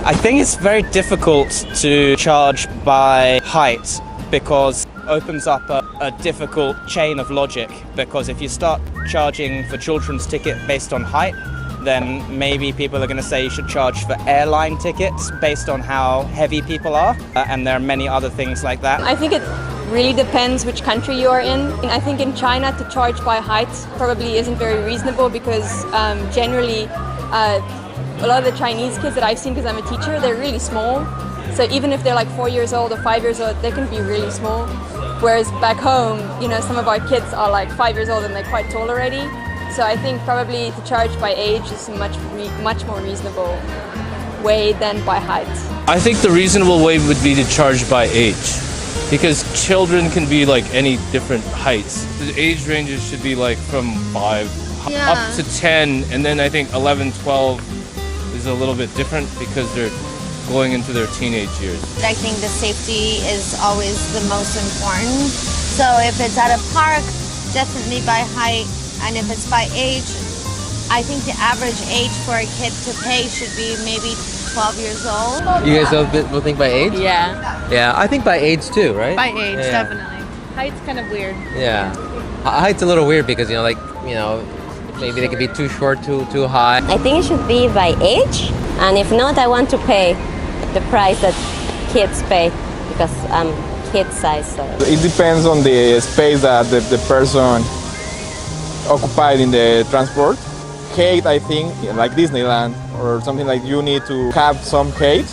I think it's very difficult to charge by height because it opens up a difficult chain of logic, because if you start charging for children's ticket based on height, then maybe people are going to say you should charge for airline tickets based on how heavy people are, and there are many other things like that. I think it really depends which country you are in. I think in China to charge by height probably isn't very reasonable because generally a lot of the Chinese kids that I've seen, because I'm a teacher, they're really small. So even if they're like 4 years old or 5 years old, they can be really small. Whereas back home, you know, some of our kids are like 5 years old and they're quite tall already. So I think probably to charge by age is a much more reasonable way than by height. I think the reasonable way would be to charge by age, because children can be like any different heights. The age ranges should be like from 5 up to 10, and then I think 11, 12 is a little bit different because they're going into their teenage years. I think the safety is always the most important. So if it's at a park, definitely by height, and if it's by age, I think the average age for a kid to pay should be maybe 12 years old. You guys will think by age? Yeah. Yeah, I think by age too, right? By age, Yeah. definitely. Height's kind of weird. Yeah. Height's a little weird because, maybe they could be too short, too high. I think it should be by age, and if not, I want to pay the price that kids pay because I'm kid size. So. It depends on the space that the person occupied in the transport. Height, I think, like Disneyland or something, like you need to have some height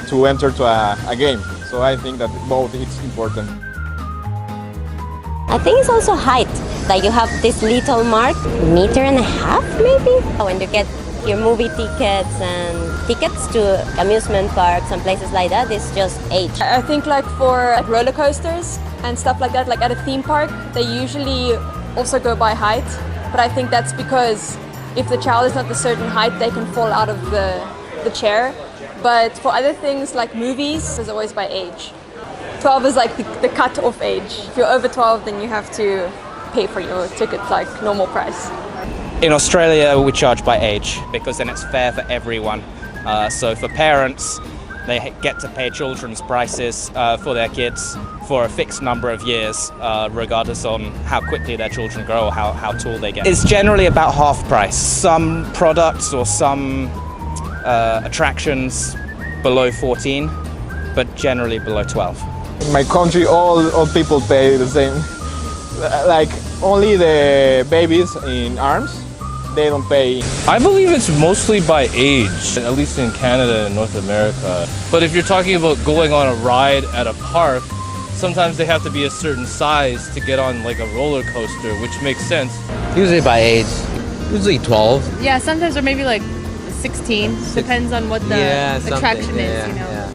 to enter to a game. So I think that both is important. I think it's also height, that you have this little mark, 1.5 meters maybe. When you get your movie tickets and tickets to amusement parks and places like that, it's just age. I think like for roller coasters and stuff like that, like at a theme park, they usually also go by height. But I think that's because if the child is not a certain height, they can fall out of the chair. But for other things like movies, it's always by age. 12 is like the cut-off age. If you're over 12, then you have to pay for your ticket like normal price. In Australia, we charge by age because then it's fair for everyone. So for parents, they get to pay children's prices for their kids for a fixed number of years, regardless on how quickly their children grow or how tall they get. It's generally about half price. Some products or some attractions below 14, but generally below 12. In my country, all people pay the same. Like only the babies in arms, they don't pay. I believe it's mostly by age, at least in Canada and North America. But if you're talking about going on a ride at a park, sometimes they have to be a certain size to get on like a roller coaster, which makes sense. Usually by age. Usually 12. Yeah, sometimes or maybe like 16. Depends on what the attraction is, yeah.